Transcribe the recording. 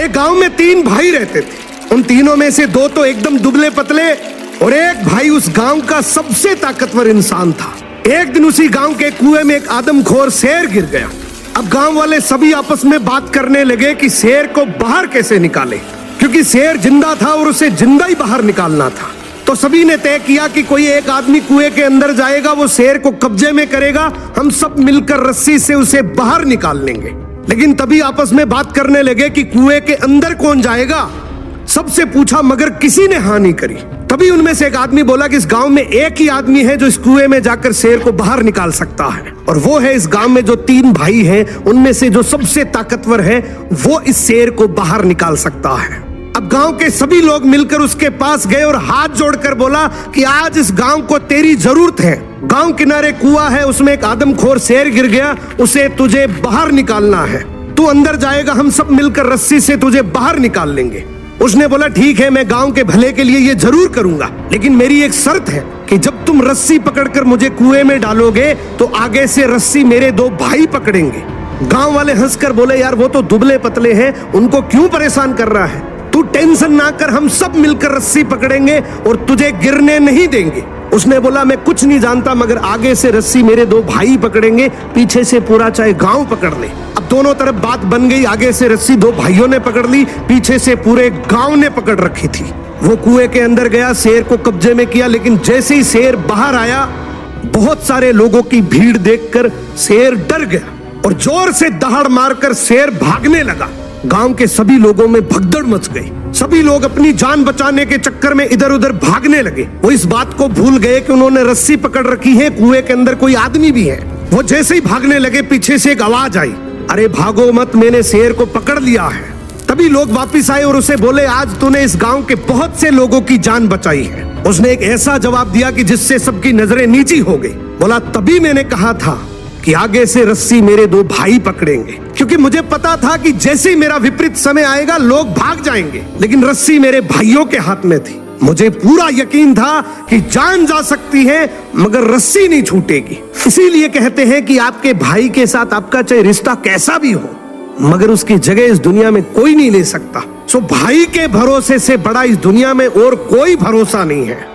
एक गांव में 3 भाई रहते थे। उन तीनों में से 2 तो एकदम दुबले पतले और एक भाई उस गांव का सबसे ताकतवर इंसान था। एक दिन उसी गांव के कुएं में एक आदमखोर शेर गिर गया। अब गांव वाले सभी आपस में बात करने लगे कि शेर को बाहर कैसे निकाले, क्योंकि शेर जिंदा था और उसे जिंदा ही बाहर निकालना था। तो सभी ने तय किया कि कोई एक आदमी कुएं के अंदर जाएगा, वो शेर को कब्जे में करेगा, हम सब मिलकर रस्सी से उसे बाहर निकाल लेंगे। लेकिन तभी आपस में बात करने लगे कि कुएं के अंदर कौन जाएगा। सबसे पूछा मगर किसी ने हाँ नहीं करी। तभी उनमें से एक आदमी बोला कि इस गांव में एक ही आदमी है जो इस कुएं में जाकर शेर को बाहर निकाल सकता है, और वो है इस गांव में जो 3 भाई हैं उनमें से जो सबसे ताकतवर है, वो इस शेर को बाहर निकाल सकता है। अब गांव के सभी लोग मिलकर उसके पास गए और हाथ जोड़कर बोला कि आज इस गांव को तेरी जरूरत है। गांव किनारे कुआं है, उसमें एक आदमखोर शेर गिर गया, उसे तुझे बाहर निकालना है। तू अंदर जाएगा, हम सब मिलकर रस्सी से तुझे बाहर निकाल लेंगे। उसने बोला ठीक है, मैं गांव के भले के लिए ये जरूर करूंगा, लेकिन मेरी एक शर्त है कि जब तुम रस्सी पकड़कर मुझे कुएं में डालोगे तो आगे से रस्सी मेरे 2 भाई पकड़ेंगे। गांव वाले हंसकर बोले यार वो तो दुबले पतले हैं, उनको क्यों परेशान कर रहा है, तू टेंशन ना कर, हम सब मिलकर रस्सी पकड़ेंगे और तुझे गिरने नहीं देंगे। उसने बोला मैं कुछ नहीं जानता, मगर आगे से रस्सी मेरे 2 भाई पकड़ेंगे, पीछे से पूरा चाहे गांव पकड़ ले। अब दोनों तरफ बात बन गई, आगे से रस्सी 2 भाइयों ने पकड़ ली, पीछे से पूरे गांव ने पकड़ रखी थी। वो कुएं के अंदर गया, शेर को कब्जे में किया, लेकिन जैसे ही शेर बाहर आया, बहुत सारे लोगों की भीड़ देखकर शेर डर गया और जोर से दहाड़ मारकर शेर भागने लगा। गांव के सभी लोगों में भगदड़ मच गई। सभी लोग अपनी जान बचाने के चक्कर में इधर उधर भागने लगे। वो इस बात को भूल गए कि उन्होंने रस्सी पकड़ रखी है, कुएं के अंदर कोई आदमी भी है। वो जैसे ही भागने लगे, पीछे से एक आवाज आई, अरे भागो मत, मैंने शेर को पकड़ लिया है। तभी लोग वापिस आए और उसे बोले आज तूने इस गांव के बहुत से लोगों की जान बचाई है। उसने एक ऐसा जवाब दिया कि जिससे सबकी नजरें नीची हो गई। बोला तभी मैंने कहा था कि आगे से रस्सी मेरे 2 भाई पकड़ेंगे, क्योंकि मुझे पता था कि जैसे ही मेरा विपरीत समय आएगा लोग भाग जाएंगे, लेकिन रस्सी मेरे भाइयों के हाथ में थी। मुझे पूरा यकीन था कि जान जा सकती है मगर रस्सी नहीं छूटेगी। इसीलिए कहते हैं कि आपके भाई के साथ आपका चाहे रिश्ता कैसा भी हो, मगर उसकी जगह इस दुनिया में कोई नहीं ले सकता। सो भाई के भरोसे से बड़ा इस दुनिया में और कोई भरोसा नहीं है।